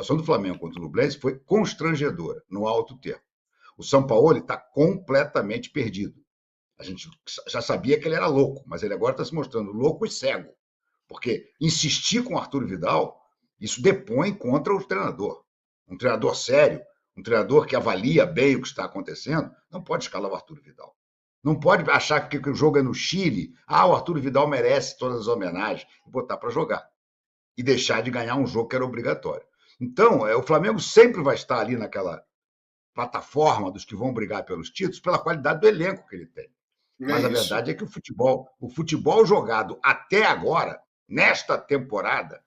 atuação do Flamengo contra o Nublense foi constrangedora, no alto termo. O Sampaoli está completamente perdido. A gente já sabia que ele era louco, mas ele agora está se mostrando louco e cego. Porque insistir com o Arthur Vidal, isso depõe contra o treinador. Um treinador sério, um treinador que avalia bem o que está acontecendo, não pode escalar o Arthur Vidal. Não pode achar que o jogo é no Chile, o Arthur Vidal merece todas as homenagens, e botar para jogar. E deixar de ganhar um jogo que era obrigatório. Então, o Flamengo sempre vai estar ali naquela plataforma dos que vão brigar pelos títulos pela qualidade do elenco que ele tem. Mas a verdade é que o futebol jogado até agora, nesta temporada,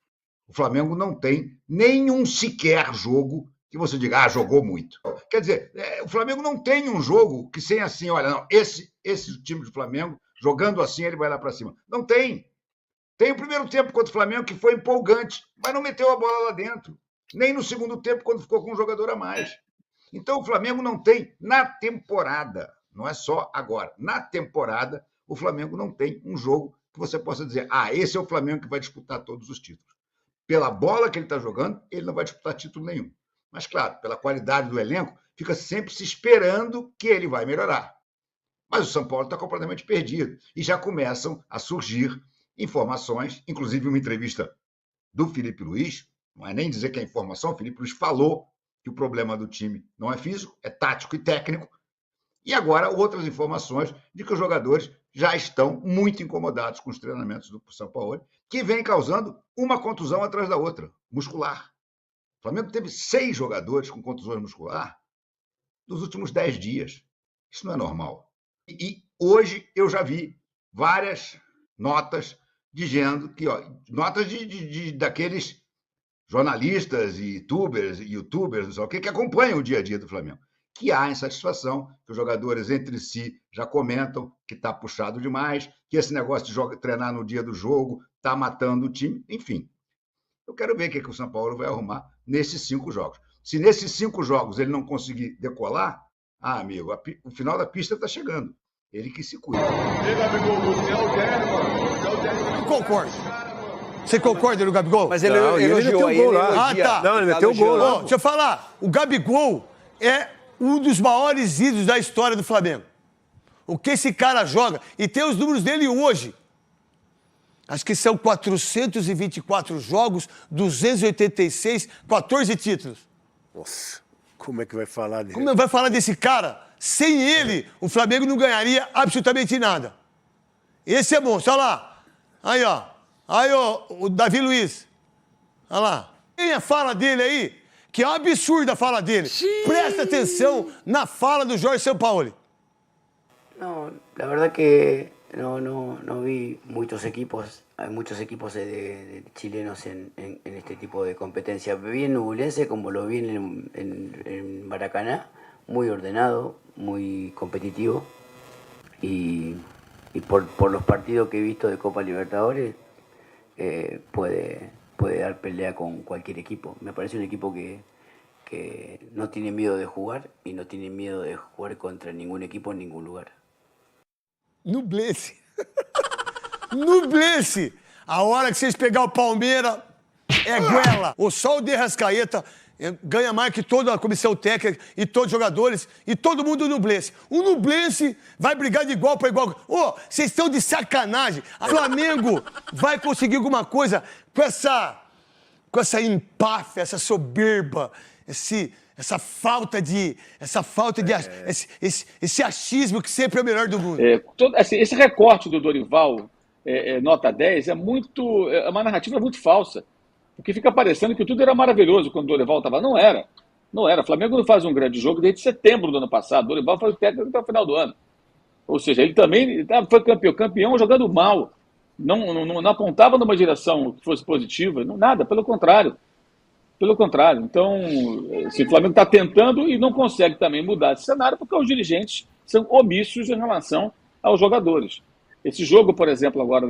o Flamengo não tem nenhum sequer jogo que você diga, jogou muito. Quer dizer, o Flamengo não tem um jogo que seja assim, olha, não, esse time do Flamengo, jogando assim, ele vai lá para cima. Não tem. Tem o primeiro tempo contra o Flamengo que foi empolgante, mas não meteu a bola lá dentro. Nem no segundo tempo, quando ficou com um jogador a mais. Então, o Flamengo não tem, na temporada, não é só agora, na temporada, o Flamengo não tem um jogo que você possa dizer, esse é o Flamengo que vai disputar todos os títulos. Pela bola que ele está jogando, ele não vai disputar título nenhum. Mas, claro, pela qualidade do elenco, fica sempre se esperando que ele vai melhorar. Mas o São Paulo está completamente perdido. E já começam a surgir informações, inclusive uma entrevista do Felipe Luiz, não é nem dizer que é informação, o Felipe Luiz falou que o problema do time não é físico, é tático e técnico. E agora outras informações de que os jogadores já estão muito incomodados com os treinamentos do São Paulo, que vem causando uma contusão atrás da outra, muscular. O Flamengo teve 6 jogadores com contusões muscular nos últimos 10 dias. Isso não é normal. E hoje eu já vi várias notas dizendo que, notas daqueles jornalistas e youtubers, não sei o que acompanham o dia a dia do Flamengo, que há insatisfação, que os jogadores entre si já comentam que está puxado demais, que esse negócio de treinar no dia do jogo está matando o time, enfim. Eu quero ver o que o São Paulo vai arrumar nesses 5 jogos. Se nesses 5 jogos ele não conseguir decolar, amigo, o final da pista está chegando. Ele que se cuida. Eu concordo. Você concorda no Gabigol? Mas ele elogiou aí. Tá. Não, ele meteu o gol lá. Deixa eu falar. O Gabigol é um dos maiores ídolos da história do Flamengo. O que esse cara joga. E tem os números dele hoje. Acho que são 424 jogos, 286, 14 títulos. Nossa, como é que vai falar dele? Como vai falar desse cara? Sem ele, o Flamengo não ganharia absolutamente nada. Esse é bom, olha lá. Aí, ó. Aí, ó, o Davi Luiz. Olha lá. Tem a fala dele aí, que é um absurdo a fala dele. Sim. Presta atenção na fala do Jorge Sampaoli. No, la verdad que no vi muchos equipos, hay muchos equipos de chilenos en este tipo de competencia. Vi en Ñublense como lo vi en Maracaná, muy ordenado, muy competitivo y por los partidos que he visto de Copa Libertadores puede dar pelea con cualquier equipo. Me parece un equipo que no tiene miedo de jugar y no tiene miedo de jugar contra ningún equipo en ningún lugar. Nublense. Nublense. A hora que vocês pegar o Palmeiras, é goela. Ou só o De Arrascaeta ganha mais que toda a comissão técnica e todos os jogadores e todo mundo do Nublense. O Nublense vai brigar de igual para igual. Vocês estão de sacanagem. O Flamengo vai conseguir alguma coisa com essa empáfia, essa soberba, essa falta de esse achismo que sempre é o melhor do mundo. Esse recorte do Dorival, nota 10, é uma narrativa muito falsa. Porque fica parecendo que tudo era maravilhoso quando o Dorival estava. Não era. Não era. O Flamengo não faz um grande jogo desde setembro do ano passado. O Dorival foi o técnico até o final do ano. Ou seja, ele também foi campeão jogando mal. Não apontava numa direção que fosse positiva. Nada, pelo contrário. Pelo contrário. Então, o Flamengo está tentando e não consegue também mudar esse cenário porque os dirigentes são omissos em relação aos jogadores. Esse jogo, por exemplo, agora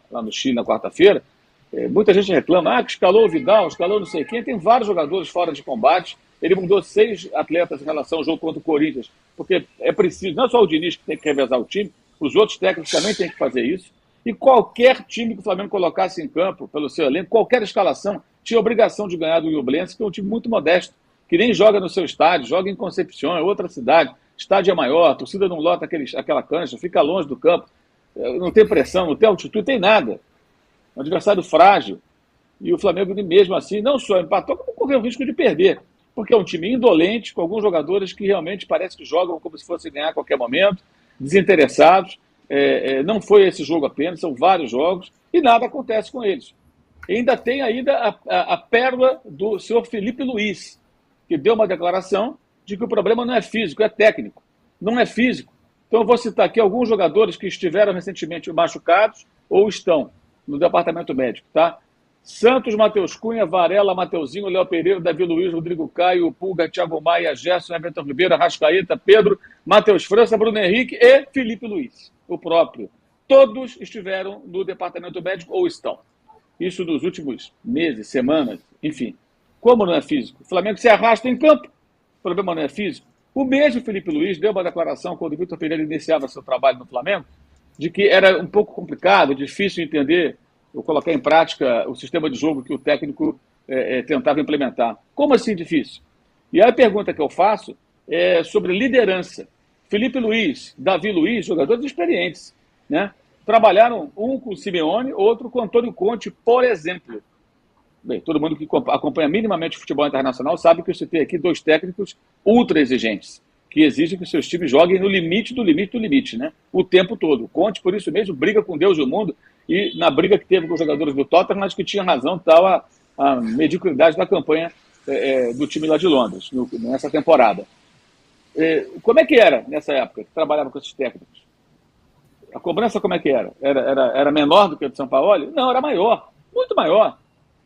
lá no Chile, na quarta-feira, muita gente reclama, que escalou o Vidal, escalou não sei quem, tem vários jogadores fora de combate, ele mudou 6 atletas em relação ao jogo contra o Corinthians, porque é preciso, não é só o Diniz que tem que revezar o time, os outros técnicos também têm que fazer isso, E qualquer time que o Flamengo colocasse em campo, pelo seu elenco, qualquer escalação, tinha obrigação de ganhar do Ñublense, que é um time muito modesto, que nem joga no seu estádio, joga em Concepción, é outra cidade, estádio é maior, a torcida não lota aquela cancha, fica longe do campo, não tem pressão, não tem altitude, não tem nada. É um adversário frágil. E o Flamengo, mesmo assim, não só empatou, como correu o risco de perder. Porque é um time indolente, com alguns jogadores que realmente parece que jogam como se fosse ganhar a qualquer momento, desinteressados. Não foi esse jogo apenas, são vários jogos, e nada acontece com eles. E ainda tem a pérola do senhor Felipe Luiz, que deu uma declaração de que o problema não é físico, é técnico. Não é físico. Então eu vou citar aqui alguns jogadores que estiveram recentemente machucados ou estão no departamento médico, tá? Santos, Matheus Cunha, Varela, Mateuzinho, Léo Pereira, Davi Luiz, Rodrigo Caio, Pulga, Thiago Maia, Gerson, Everton Ribeiro, Arrascaeta, Pedro, Matheus França, Bruno Henrique e Felipe Luiz, o próprio. Todos estiveram no departamento médico ou estão. Isso nos últimos meses, semanas, enfim. Como não é físico? O Flamengo se arrasta em campo, o problema não é físico. O mesmo Felipe Luiz deu uma declaração quando o Vitor Pereira iniciava seu trabalho no Flamengo, de que era um pouco complicado, difícil entender ou colocar em prática o sistema de jogo que o técnico tentava implementar. Como assim difícil? E aí a pergunta que eu faço é sobre liderança. Felipe Luiz, Davi Luiz, jogadores experientes, né? Trabalharam um com o Simeone, outro com o Antônio Conte, por exemplo. Bem, todo mundo que acompanha minimamente o futebol internacional sabe que eu citei aqui 2 técnicos ultra exigentes, que exigem que os seus times joguem no limite do limite do limite, né? O tempo todo. O Conte, por isso mesmo, briga com Deus e o mundo, e na briga que teve com os jogadores do Tottenham, acho que tinha razão tal a mediocridade da campanha do time lá de Londres, nessa temporada. Como é que era nessa época, que trabalhava com esses técnicos? A cobrança como é que era? Era menor do que a de São Paulo? Não, era maior, muito maior.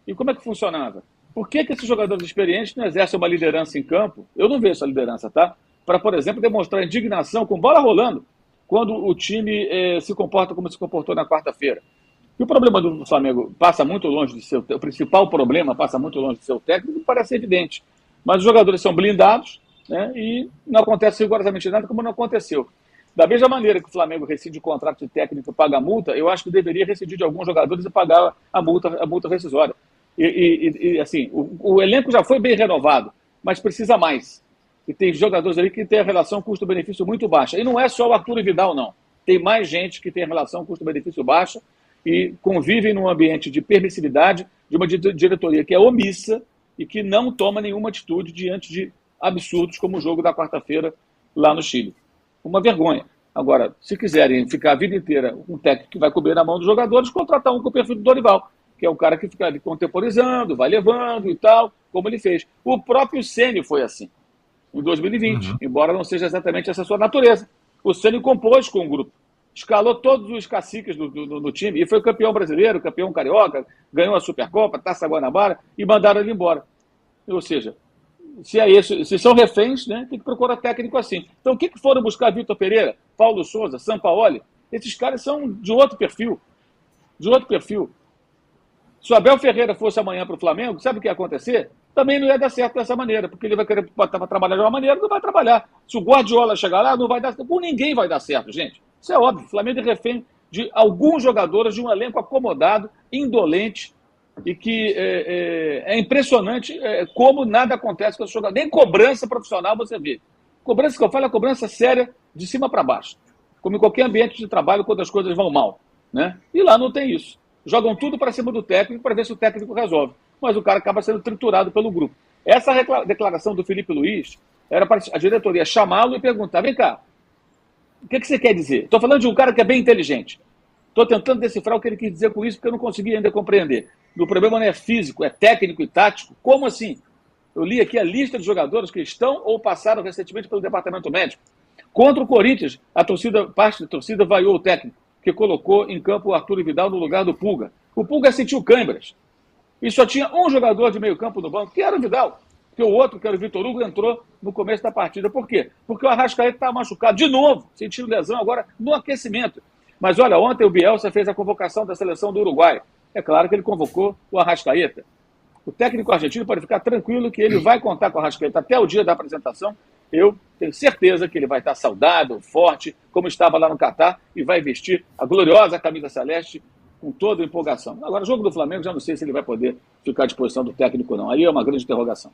E como é que funcionava? Por que esses jogadores experientes não exercem uma liderança em campo? Eu não vejo essa liderança, tá? Para, por exemplo, demonstrar indignação com bola rolando, quando o time se comporta como se comportou na quarta-feira. E o problema do Flamengo passa muito longe de seu... O principal problema passa muito longe de seu técnico, parece evidente. Mas os jogadores são blindados, né, e não acontece rigorosamente nada, como não aconteceu. Da mesma maneira que o Flamengo rescinde o contrato de técnico e paga a multa, eu acho que deveria rescindir de alguns jogadores e pagar a multa rescisória. Assim, o elenco já foi bem renovado, mas precisa mais. E tem jogadores ali que têm a relação custo-benefício muito baixa. E não é só o Arthur Vidal, não. Tem mais gente que tem a relação custo-benefício baixa e convivem num ambiente de permissividade de uma diretoria que é omissa e que não toma nenhuma atitude diante de absurdos como o jogo da quarta-feira lá no Chile. Uma vergonha. Agora, se quiserem ficar a vida inteira um técnico que vai comer na mão dos jogadores, contratar um com o perfil do Dorival, que é um cara que fica ali contemporizando, vai levando e tal, como ele fez. O próprio Ceni foi assim, em 2020, embora não seja exatamente essa sua natureza. O Ceni compôs com o grupo, escalou todos os caciques do time, e foi campeão brasileiro, campeão carioca, ganhou a Supercopa, Taça Guanabara, e mandaram ele embora. Ou seja, se são reféns, né, tem que procurar técnico assim. Então, o que foram buscar Vitor Pereira, Paulo Souza, Sampaoli? Esses caras são de outro perfil. De outro perfil. Se o Abel Ferreira fosse amanhã para o Flamengo, sabe o que ia acontecer? Também não ia dar certo dessa maneira, porque ele vai querer botar para trabalhar de uma maneira, não vai trabalhar. Se o Guardiola chegar lá, não vai dar certo. Com ninguém vai dar certo, gente. Isso é óbvio. O Flamengo é refém de alguns jogadores de um elenco acomodado, indolente, e que é impressionante como nada acontece com os jogadores. Nem cobrança profissional você vê. Cobrança que eu falo é cobrança séria, de cima para baixo. Como em qualquer ambiente de trabalho, quando as coisas vão mal, né? E lá não tem isso. Jogam tudo para cima do técnico para ver se o técnico resolve. Mas o cara acaba sendo triturado pelo grupo. Essa declaração do Felipe Luiz era para a diretoria chamá-lo e perguntar: vem cá, o que você quer dizer? Estou falando de um cara que é bem inteligente. Estou tentando decifrar o que ele quis dizer com isso, porque eu não consegui ainda compreender. O problema não é físico, é técnico e tático. Como assim? Eu li aqui a lista de jogadores que estão ou passaram recentemente pelo departamento médico. Contra o Corinthians, parte da torcida vaiou o técnico, que colocou em campo o Arthur Vidal no lugar do Pulga. O Pulga sentiu câimbras. E só tinha um jogador de meio campo no banco, que era o Vidal. Porque o outro, que era o Vitor Hugo, entrou no começo da partida. Por quê? Porque o Arrascaeta estava machucado de novo, sentindo lesão agora no aquecimento. Mas olha, ontem o Bielsa fez a convocação da seleção do Uruguai. É claro que ele convocou o Arrascaeta. O técnico argentino pode ficar tranquilo que ele vai contar com o Arrascaeta até o dia da apresentação eu tenho certeza que ele vai estar saudável, forte, como estava lá no Catar, e vai vestir a gloriosa camisa celeste com toda a empolgação. Agora, o jogo do Flamengo, já não sei se ele vai poder ficar à disposição do técnico ou não. Aí é uma grande interrogação.